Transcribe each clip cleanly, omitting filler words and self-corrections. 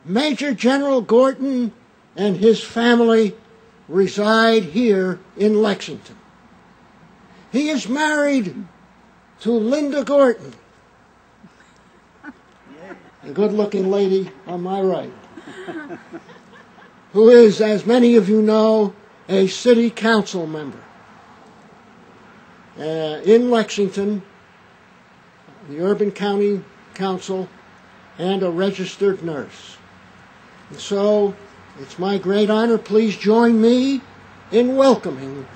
Major General Gorton and his family reside here in Lexington. He is married to Linda Gorton, a good-looking lady on my right, who is, as many of you know, a city council member in Lexington, the Urban County Council, and a registered nurse. And so, it's my great honor. Please join me in welcoming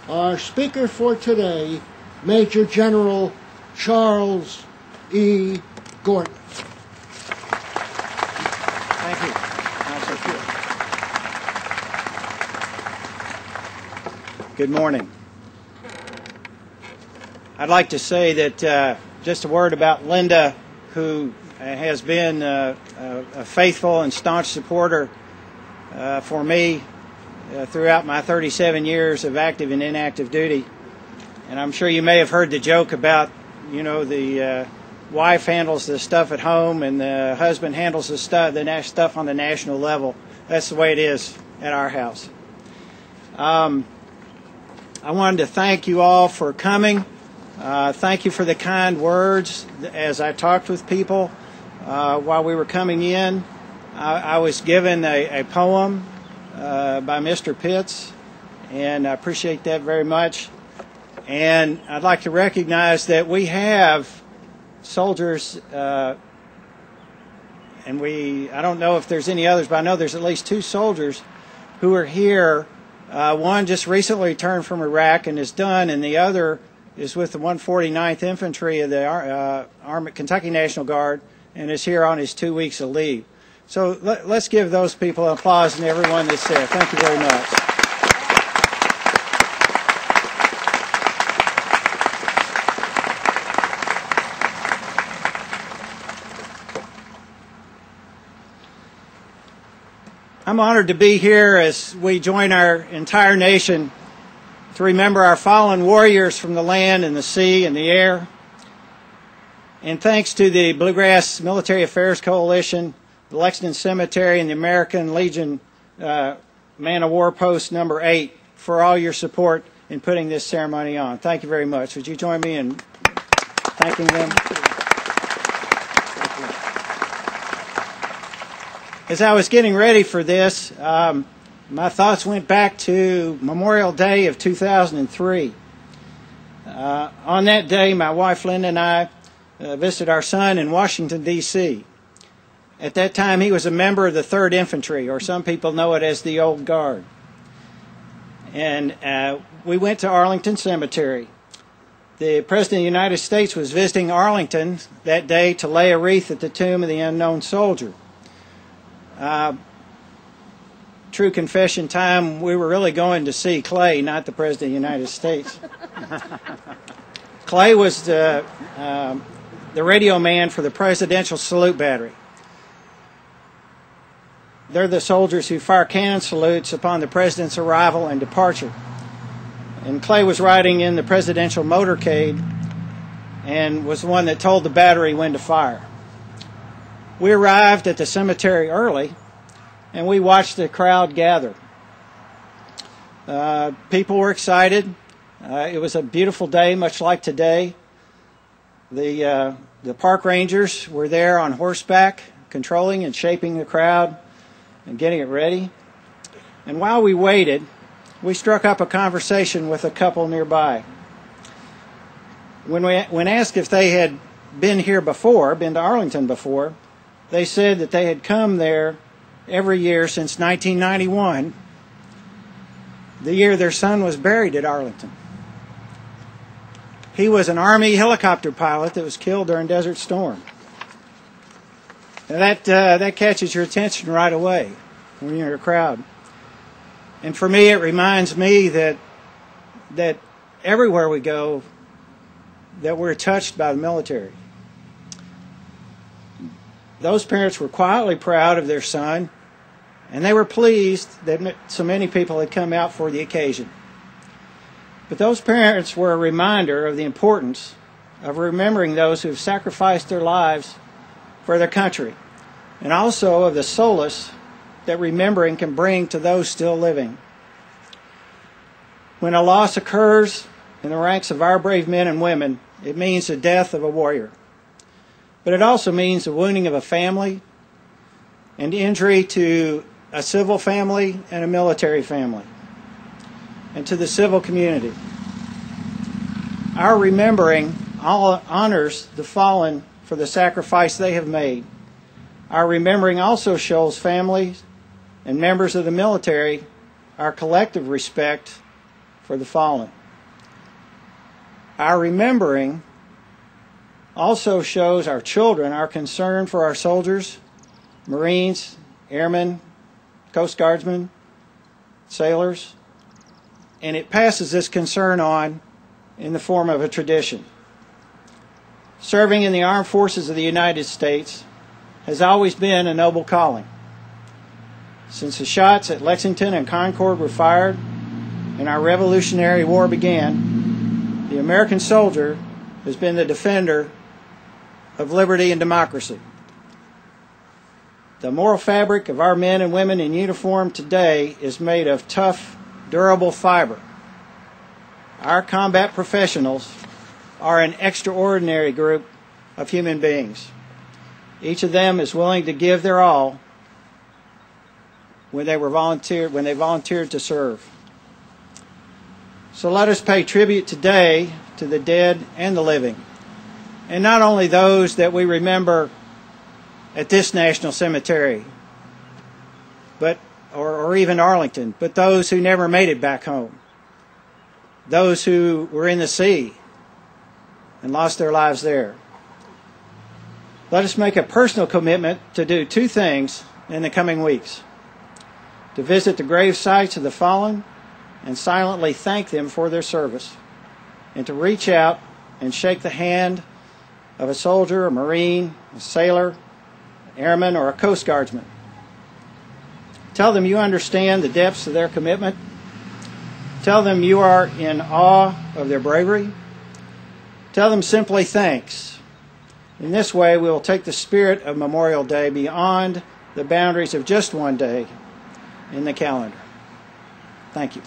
our speaker for today, Major General Charles E. Gorton. Thank you. Good morning. I'd like to say that just a word about Linda, who has been a faithful and staunch supporter for me throughout my 37 years of active and inactive duty. And I'm sure you may have heard the joke about, the wife handles the stuff at home and the husband handles the stuff on the national level. That's the way it is at our house. I wanted to thank you all for coming. Thank you for the kind words as I talked with people while we were coming in. I was given a poem by Mr. Pitts, and I appreciate that very much. And I'd like to recognize that we have soldiers, and I don't know if there's any others, but I know there's at least 2 soldiers who are here. One just recently returned from Iraq and is done, and the other is with the 149th Infantry of the Kentucky National Guard and is here on his 2 weeks of leave. So let's give those people applause and everyone that's there. Thank you very much. I'm honored to be here as we join our entire nation to remember our fallen warriors from the land and the sea and the air. And thanks to the Bluegrass Military Affairs Coalition, the Lexington Cemetery, and the American Legion Man of War Post number 8 for all your support in putting this ceremony on. Thank you very much. Would you join me in thanking them? As I was getting ready for this, my thoughts went back to Memorial Day of 2003. On that day, my wife Linda and I visited our son in Washington, D.C. At that time, he was a member of the 3rd Infantry, or some people know it as the Old Guard. And we went to Arlington Cemetery. The President of the United States was visiting Arlington that day to lay a wreath at the tomb of the unknown soldier. True confession time, we were really going to see Clay, not the President of the United States. Clay was the radio man for the Presidential Salute Battery. They're the soldiers who fire cannon salutes upon the President's arrival and departure. And Clay was riding in the presidential motorcade and was the one that told the battery when to fire. We arrived at the cemetery early, and we watched the crowd gather. People were excited. It was a beautiful day, much like today. The park rangers were there on horseback, controlling and shaping the crowd and getting it ready. And while we waited, we struck up a conversation with a couple nearby. When asked if they had been here before, been to Arlington before, they said that they had come there every year since 1991, the year their son was buried at Arlington. He was an Army helicopter pilot that was killed during Desert Storm. And that catches your attention right away when you're in a crowd. And for me, it reminds me that everywhere we go, that we're touched by the military. Those parents were quietly proud of their son, and they were pleased that so many people had come out for the occasion. But those parents were a reminder of the importance of remembering those who have sacrificed their lives for their country, and also of the solace that remembering can bring to those still living. When a loss occurs in the ranks of our brave men and women, it means the death of a warrior. But it also means the wounding of a family and injury to a civil family and a military family, and to the civil community. Our remembering honors the fallen for the sacrifice they have made. Our remembering also shows families and members of the military our collective respect for the fallen. Our remembering also shows our children our concern for our soldiers, Marines, airmen, Coast Guardsmen, sailors, and it passes this concern on in the form of a tradition. Serving in the armed forces of the United States has always been a noble calling. Since the shots at Lexington and Concord were fired and our Revolutionary War began, the American soldier has been the defender of liberty and democracy. The moral fabric of our men and women in uniform today is made of tough, durable fiber. Our combat professionals are an extraordinary group of human beings. Each of them is willing to give their all when they volunteered to serve. So let us pay tribute today to the dead and the living, and not only those that we remember at this national cemetery, or even Arlington, but those who never made it back home, those who were in the sea and lost their lives there. Let us make a personal commitment to do two things in the coming weeks: to visit the grave sites of the fallen and silently thank them for their service, and to reach out and shake the hand of a soldier, a Marine, a sailor, an airman, or a Coast Guardsman. Tell them you understand the depths of their commitment. Tell them you are in awe of their bravery. Tell them simply thanks. In this way, we will take the spirit of Memorial Day beyond the boundaries of just one day in the calendar. Thank you.